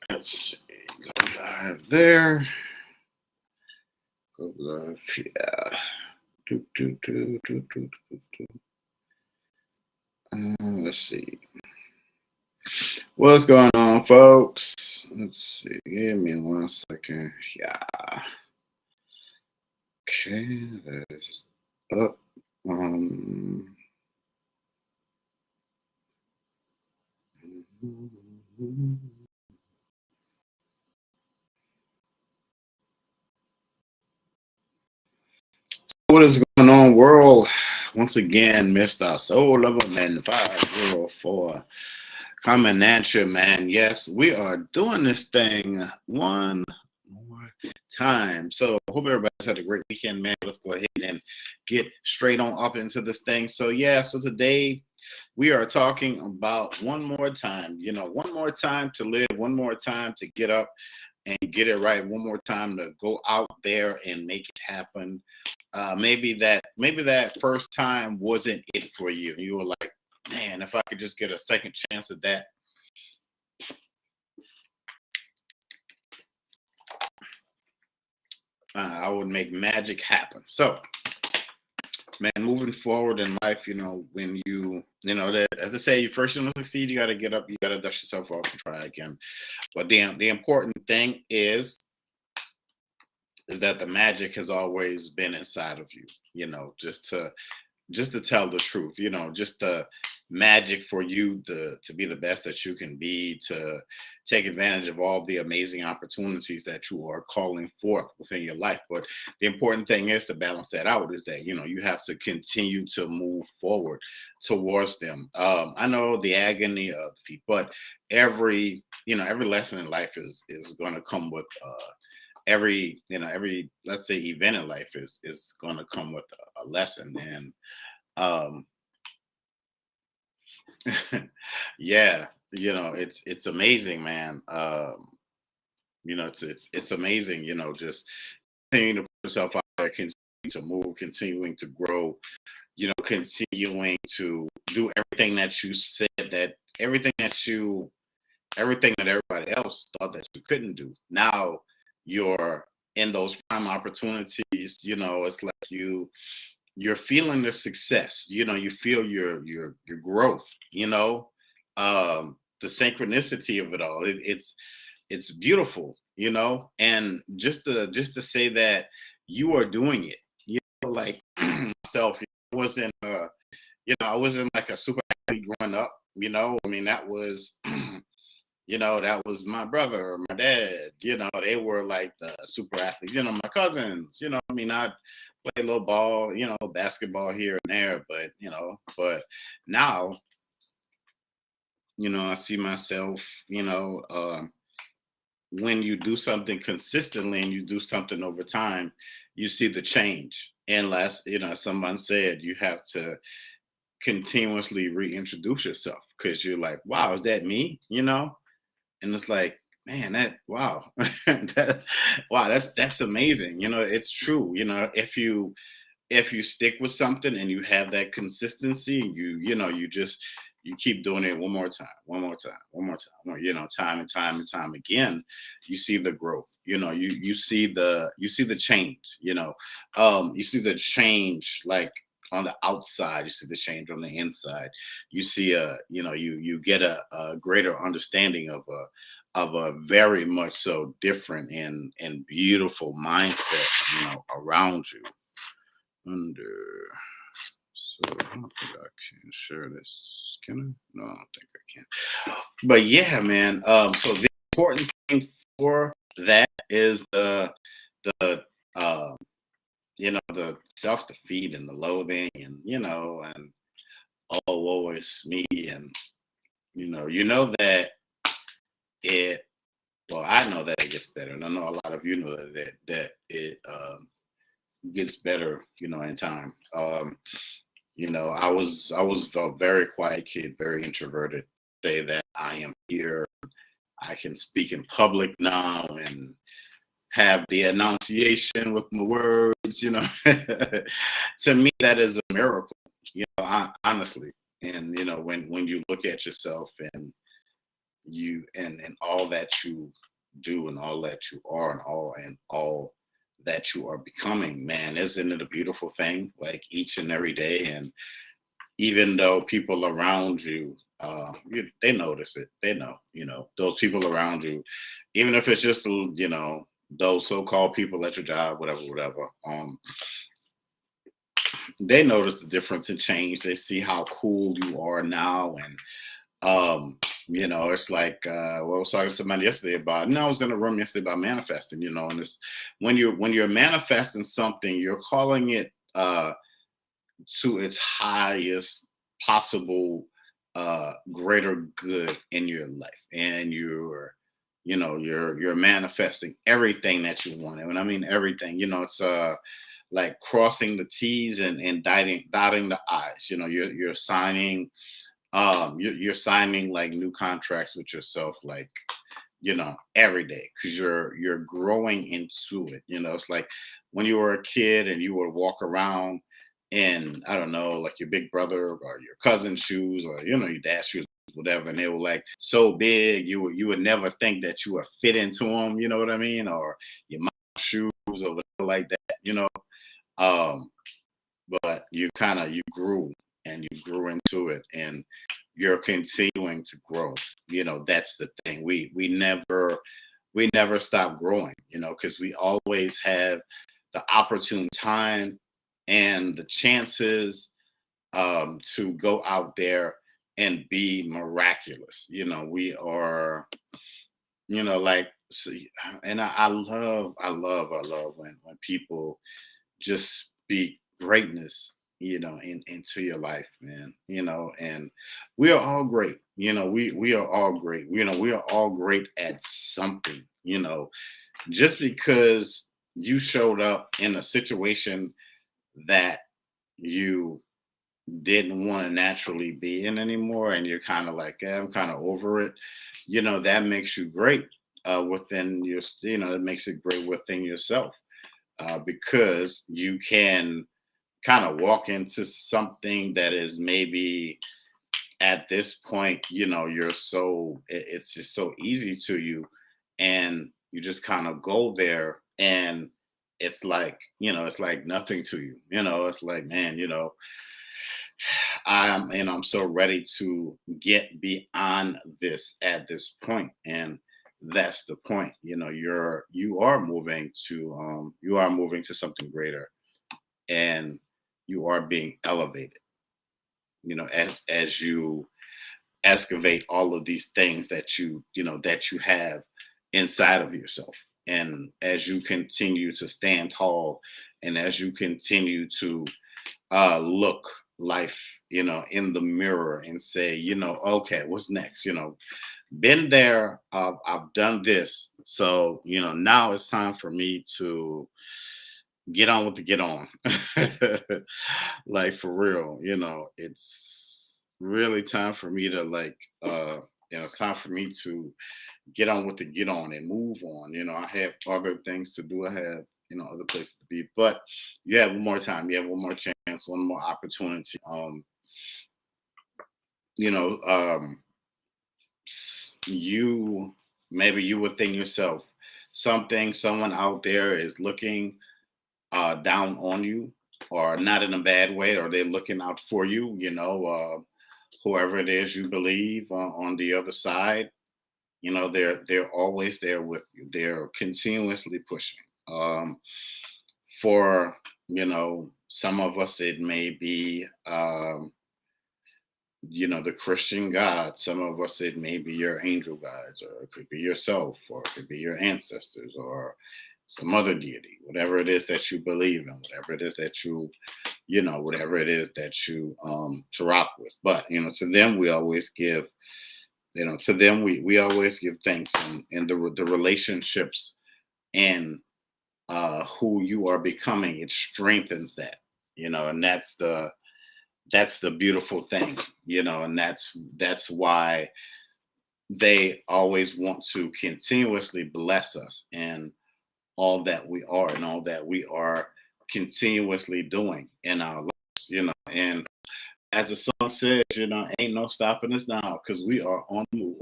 Let's see. Go live there. Go live. Yeah. Let's see. What's going on, folks? Let's see. Give me 1 second. Yeah. Okay. That is up. What is going on, world? Once again, Mr. Soul Lover Man 504 coming at you, man. Yes, we are doing this thing one more time. So, hope everybody's had a great weekend, man. Let's go ahead and get straight on up into this thing. So, yeah, so today we are talking about one more time, one more time to live, one more time to get up and get it right, one more time to go out there and make it happen. Maybe that first time wasn't it for you. You were like, man, if I could just get a second chance at that, I would make magic happen. So, man, moving forward in life, when that, as I say, you first you succeed, you got to get up, you got to dust yourself off and try again. But the important thing is that the magic has always been inside of you, just to tell the truth, just the magic for you to be the best that you can be, to take advantage of all the amazing opportunities that you are calling forth within your life. But the important thing is to balance that out, is that you have to continue to move forward towards them. I know the agony of defeat, but every lesson in life is going to come with every let's say event in life is going to come with a lesson. And yeah, it's amazing, man. It's amazing, just continuing to put yourself out there, continuing to move, continuing to grow, continuing to do everything that you said, that everything that everybody else thought that you couldn't do. Now you're in those prime opportunities. It's like you're feeling the success. You feel your growth. The synchronicity of it all. It's beautiful. And just to say that you are doing it. Like myself, I wasn't like a super athlete growing up. I mean, that was that was my brother or my dad. They were like the super athletes. My cousins. I mean, I play a little ball, basketball here and there, but now, I see myself, when you do something consistently and you do something over time, you see the change. And someone said, you have to continuously reintroduce yourself, because you're like, wow, is that me? And it's like, man, wow, that's amazing. It's true. If you stick with something and you have that consistency, you keep doing it one more time, time and time and time again, you see the growth. You see the change. You see the change, like on the outside, you see the change on the inside. You see you get a greater understanding of a very much so different and beautiful mindset, around you. So I don't think I can share this. Can I? No, I don't think I can. But yeah, man. So the important thing for that is uh, the self defeat and the loathing, and and oh, woe is me, and that it. Well, I know that it gets better, and I know a lot of you know that it gets better, in time. I was a very quiet kid, very introverted. Say that I am here. I can speak in public now and have the enunciation with my words. To me, that is a miracle. Honestly. And when you look at yourself and and all that you do and all that you are and all that you are becoming, man. Isn't it a beautiful thing? Like each and every day. And even though people around you, they notice it. They know, those people around you, even if it's just, those so-called people at your job, whatever, whatever. They notice the difference and change. They see how cool you are now, and it's like well, I was talking to somebody yesterday about. No, I was in a room yesterday about manifesting. And it's when you're manifesting something, you're calling it to its highest possible greater good in your life, and you're manifesting everything that you want. And when I mean everything, it's like crossing the T's and dotting the I's. You're signing you're signing like new contracts with yourself, like every day, because you're growing into it. It's like when you were a kid and you would walk around in, I don't know, like your big brother or your cousin's shoes, or your dad's shoes, whatever, and they were like so big you would never think that you would fit into them. You know what I mean? Or your mom's shoes or whatever like that. Um, but you grew, and you grew into it, and you're continuing to grow. That's the thing. We never stop growing, because we always have the opportune time and the chances to go out there and be miraculous. We are, like, see, and I love when people just speak greatness, into your life, man. And we are all great. We are all great. We are all great at something. Just because you showed up in a situation that you didn't want to naturally be in anymore, and you're kind of like, I'm kind of over it. That makes you great within your. It makes it great within yourself, because you can kind of walk into something that is maybe at this point, it's just so easy to you, and you just kind of go there, and it's like nothing to you. It's like, man, I'm so ready to get beyond this at this point. And that's the point. You are moving to something greater, and you are being elevated, as you excavate all of these things that you have inside of yourself. And as you continue to stand tall, and as you continue to look life, in the mirror, and say, okay, what's next? Been there, I've done this. So, now it's time for me to get on with the get on. Like, for real, it's really time for me to, like, it's time for me to get on with the get on and move on. I have other things to do. I have, other places to be. But you have one more time, you have one more chance, one more opportunity. You know, you maybe you would think yourself, someone out there is looking down on you, or not in a bad way, or they're looking out for you. Whoever it is you believe on the other side, they're always there with you. They're continuously pushing. For some of us, it may be the Christian God. Some of us, it may be your angel guides, or it could be yourself, or it could be your ancestors, or some other deity. Whatever it is that you believe in, whatever it is that whatever it is that you to rock with. But to them we always give, to them we always give thanks, and the relationships, and who you are becoming, it strengthens that. And that's the beautiful thing. And that's why they always want to continuously bless us, and all that we are, and all that we are continuously doing in our lives. And as the song says, ain't no stopping us now because we are on the move.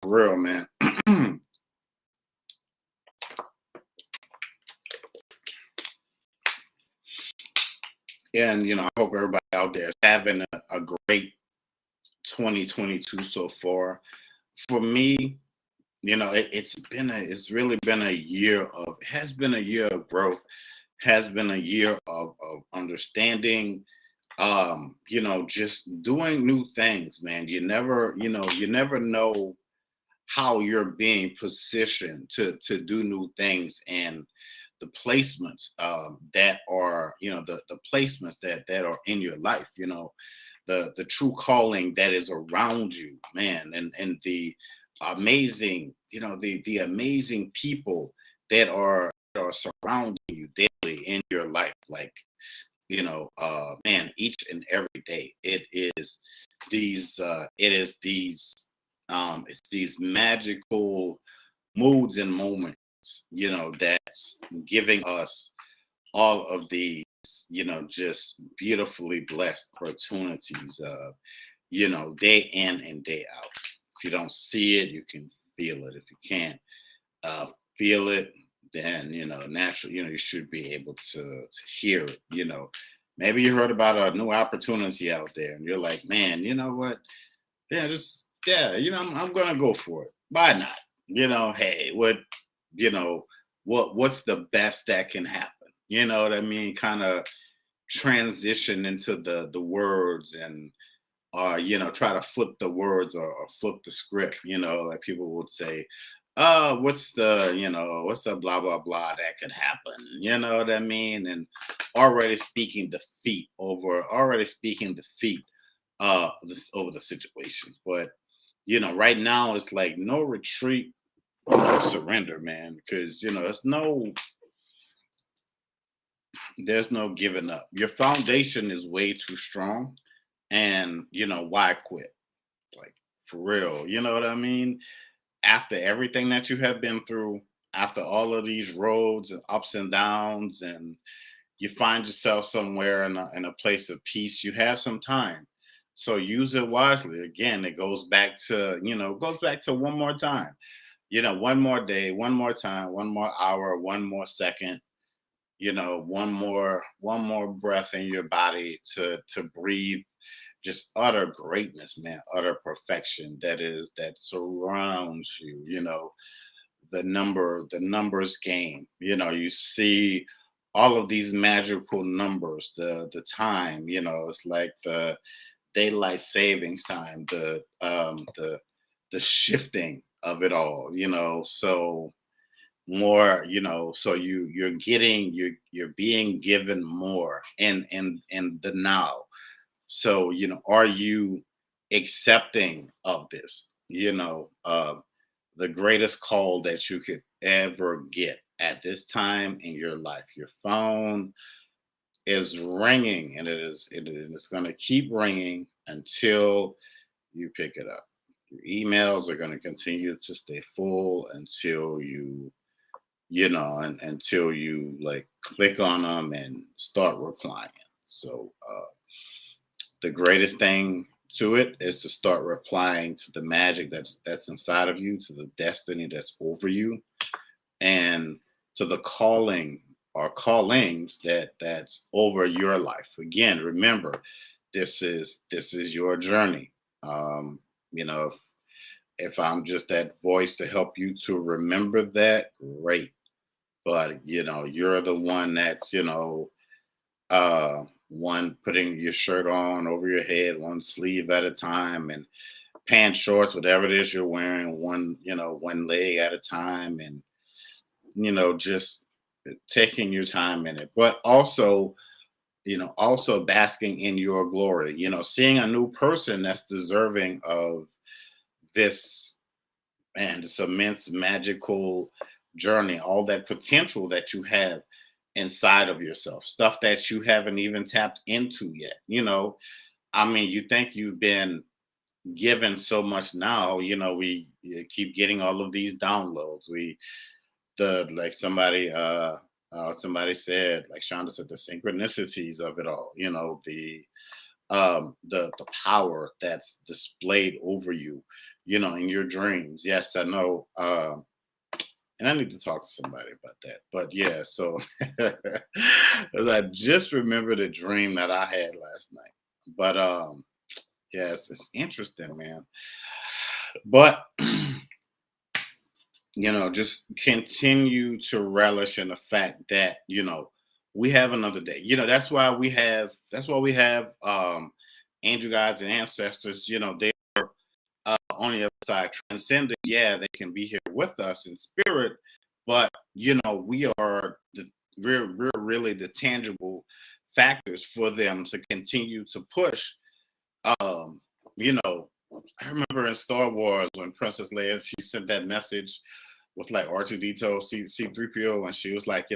For real, man. And I hope everybody out there is having a great 2022 so far. For me, it's really been a year of has been a year of growth, has been a year of understanding, just doing new things, man. You never know how you're being positioned to do new things, and the placements that are the placements that are in your life, the true calling that is around you, man, and the amazing the amazing people that are surrounding you daily in your life, like man, each and every day it is these it's these magical moods and moments, that's giving us all of these, just beautifully blessed opportunities, day in and day out. If you don't see it, you can feel it. If you can't uh, feel it, then naturally, you should be able to hear it. Maybe you heard about a new opportunity out there, and you're like, man, you know what? Yeah, just yeah, I'm gonna go for it. Why not? Hey, you know, what's the best that can happen? You know what I mean? Kind of transition into the words, and try to flip the words, or flip the script, like people would say, what's the blah blah blah that could happen, you know what I mean? And already speaking defeat over the situation. But right now it's like no retreat, no surrender, man, because there's no giving up. Your foundation is way too strong, and why quit? Like, for real, you know what I mean? After everything that you have been through, after all of these roads and ups and downs, and you find yourself somewhere in a place of peace, you have some time. So use it wisely. Again, it goes back to one more time. One more day, one more time, one more hour, one more second, one more breath in your body to breathe just utter greatness, man, utter perfection that surrounds you. The numbers game. You see all of these magical numbers, the time. It's like the daylight savings time, the shifting of it all. So more. So you're being given more in the now. So, are you accepting of this? The greatest call that you could ever get at this time in your life. Your phone is ringing, and it's going to keep ringing until you pick it up. Your emails are going to continue to stay full until until you like click on them and start replying. So, the greatest thing to it is to start replying to the magic that's inside of you, to the destiny that's over you, and to the calling or callings that's over your life. Again, remember, this is your journey. If I'm just that voice to help you to remember that, great. But you're the one that's one putting your shirt on over your head, one sleeve at a time, and pants, shorts, whatever it is you're wearing, one leg at a time, and just taking your time in it, but also basking in your glory. Seeing a new person that's deserving of this, and this immense magical journey, all that potential that you have inside of yourself, stuff that you haven't even tapped into yet. I mean, you think you've been given so much now. We keep getting all of these downloads. The like somebody said, like Shonda said, the synchronicities of it all. The the power that's displayed over you, in your dreams. Yes, I know. And I need to talk to somebody about that. But yeah, so 'cause I just remembered a dream that I had last night. But yes, it's interesting, man. But just continue to relish in the fact that, we have another day. That's why we have angel guides and ancestors, they on the other side transcended. Yeah, they can be here with us in spirit, but we are we're really the tangible factors for them to continue to push. um you know I remember in Star Wars when Princess Leia, she sent that message with like R2D2, C3PO, and she was like,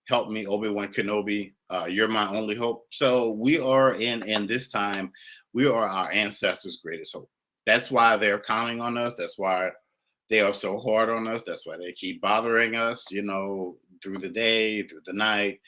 help me, Obi-Wan Kenobi, you're my only hope. So we are in this time, we are our ancestors' greatest hope. That's why they're counting on us. That's why they are so hard on us. That's why they keep bothering us, through the day, through the night.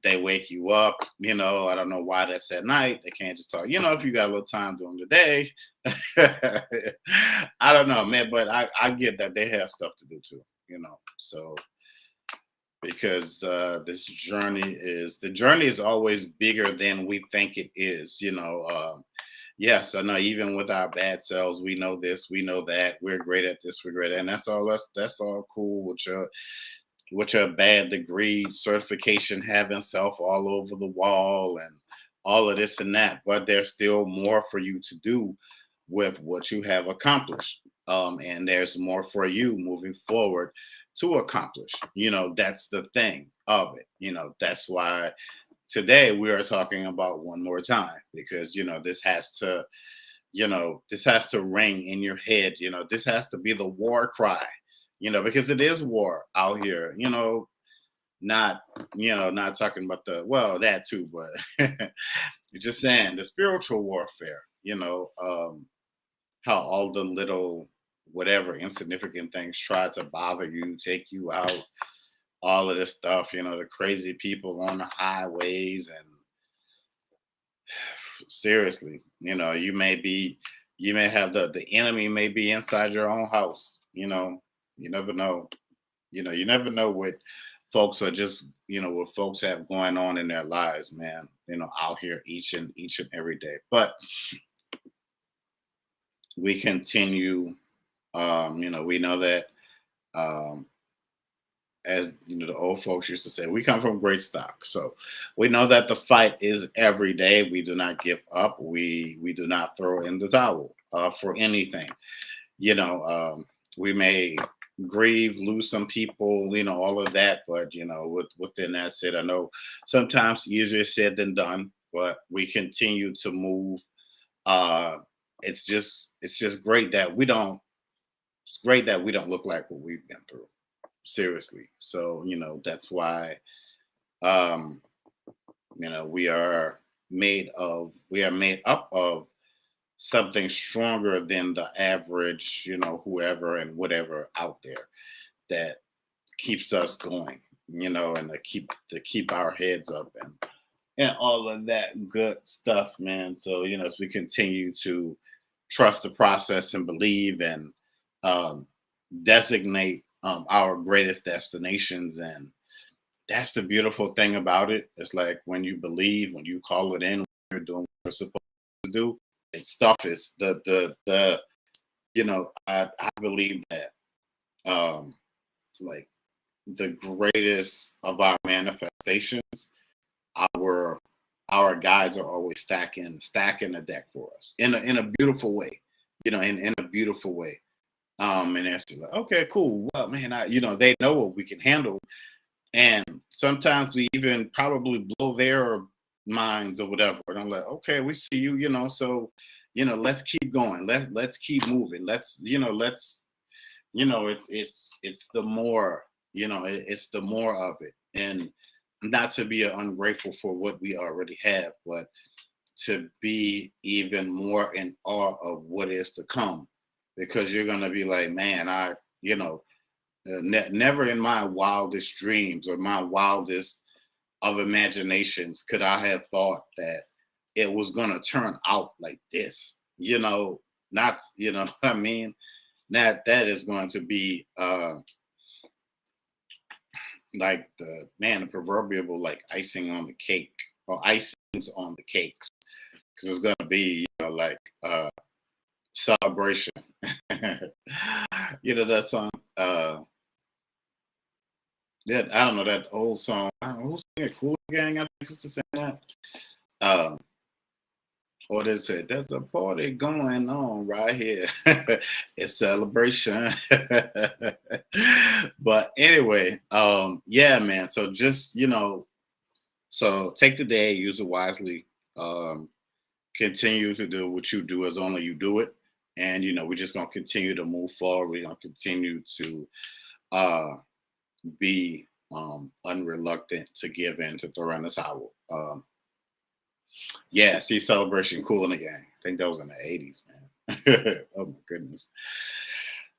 They wake you up, I don't know why that's at night. They can't just talk, if you got a little time during the day. I don't know, man, but I get that they have stuff to do too, So because the journey is always bigger than we think it is, yes, I know, even with our bad selves, we know this, we know that, we're great at this, we're great at, and that's all cool with your bad degree certification, having self all over the wall and all of this and that. But there's still more for you to do with what you have accomplished. And there's more for you moving forward to accomplish. That's the thing of it. That's why today we are talking about one more time, because this has to ring in your head. This has to be the war cry, because it is war out here, not not talking about that too, but you're just saying the spiritual warfare, how all the little whatever insignificant things try to bother you, take you out, all of this stuff, the crazy people on the highways. And seriously, you may have the enemy may be inside your own house. You never know. You never know what folks are just, what folks have going on in their lives, man, out here each and every day. But we continue, we know that, um as the old folks used to say, we come from great stock. So we know that the fight is every day. We do not give up. We do not throw in the towel for anything. you know we may grieve, lose some people, all of that, but within that said, I know sometimes easier said than done, but we continue to move. Uh it's just great that we don't it's great that we don't look like what we've been through, seriously. So that's why, um we are made up of something stronger than the average, whoever and whatever out there, that keeps us going, and to keep our heads up, and all of that good stuff, man. So, as we continue to trust the process and believe, and um, designate our greatest destinations. And that's the beautiful thing about it. It's like when you believe, when you call it in, when you're doing what you're supposed to do, it's stuff is I believe that, like, the greatest of our manifestations, our our guides are always stacking the deck for us in a beautiful way, in a beautiful way. And they're still like, okay, cool. Well, man, they know what we can handle, and sometimes we even probably blow their minds or whatever. And I'm like, okay, we see you, so let's keep going. Let's keep moving. It's the more, it's the more of it. And not to be ungrateful for what we already have, but to be even more in awe of what is to come, because you're gonna be like, man, never in my wildest dreams or my wildest of imaginations could I have thought that it was gonna turn out like this. Not what I mean. That is going to be like the proverbial like icing on the cake or icings on the cakes, because it's gonna be like celebration. That song. That I don't know that old song. I don't know who's singing it. Cool Gang. I think it's the same that. Uh, or they said there's a party going on right here. It's celebration. But anyway, yeah, man. So just so take the day, use it wisely. Um, Continue to do what you do as only you do it, and we're just gonna continue to move forward. We're gonna continue to uh be unreluctant to give in, to throw in the towel. Yeah, see Celebration, Cool in the Gang. I think that was in the 80s, man. Oh my goodness.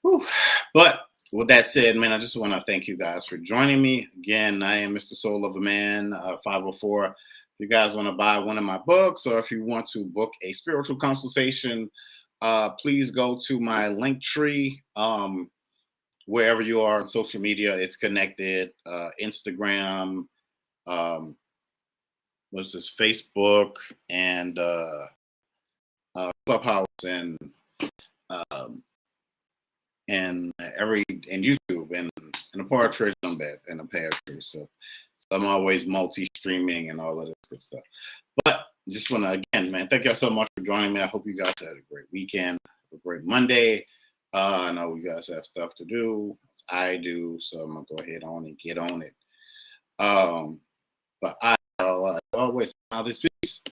Whew. But with that said, man, I just want to thank you guys for joining me. Again, I am Mr. Soul of a Man, 504. If you guys want to buy one of my books, or if you want to book a spiritual consultation, please go to my link tree. Wherever you are on social media, it's connected. Instagram, what's this? Facebook and Clubhouse um, and YouTube and a poetry and a poetry. So I'm always multi-streaming and all of this good stuff. But just want to again, man, thank y'all so much for joining me. I hope you guys had a great weekend, a great Monday. I know you guys have stuff to do. I do, so I'm gonna go ahead on and get on it. But I always, all this peace.